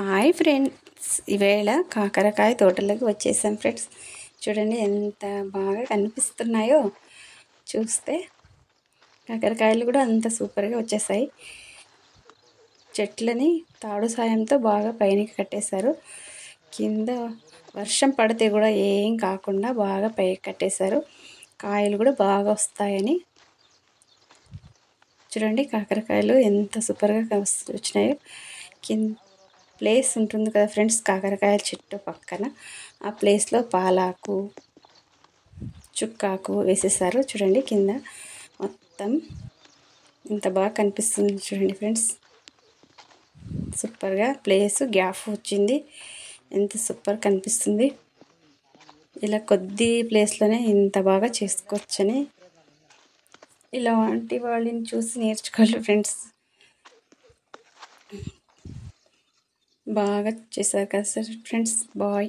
Hi friends, ఈవేళ కాకరకాయ తోటలోకి వచ్చేసాం ఫ్రెండ్స్. చూడండి ఎంత బాగా కనిపిస్తున్నాయో. చూస్తే కాకరకాయలు కూడా అంత సూపర్గా వచ్చేసాయి. చెట్లని తాడు సాయంతో బాగా పైనకి కట్టేశారు. కింద వర్షం పడితే కూడా ఏం కాకుండా బాగా పైకి కట్టేశారు. కాయలు కూడా బాగా వస్తాయని. చూడండి కాకరకాయలు ఎంత సూపర్గా వచ్చినాయో. కింద ప్లేస్ ఉంటుంది కదా ఫ్రెండ్స్, కాకరకాయ చెట్టు పక్కన ఆ ప్లేస్లో పాలాకు, చుక్కాకు వేసేసారు. చూడండి కింద మొత్తం ఎంత బాగా కనిపిస్తుంది చూడండి ఫ్రెండ్స్. సూపర్గా ప్లేస్ గ్యాప్ వచ్చింది, ఎంత సూపర్ కనిపిస్తుంది. ఇలా కొద్ది ప్లేస్లోనే ఇంత బాగా చేసుకోవచ్చని ఇలాంటి వాళ్ళని చూసి నేర్చుకోవాలి ఫ్రెండ్స్. బాగా చేశారు కదా సార్ ఫ్రెండ్స్. బాయ్.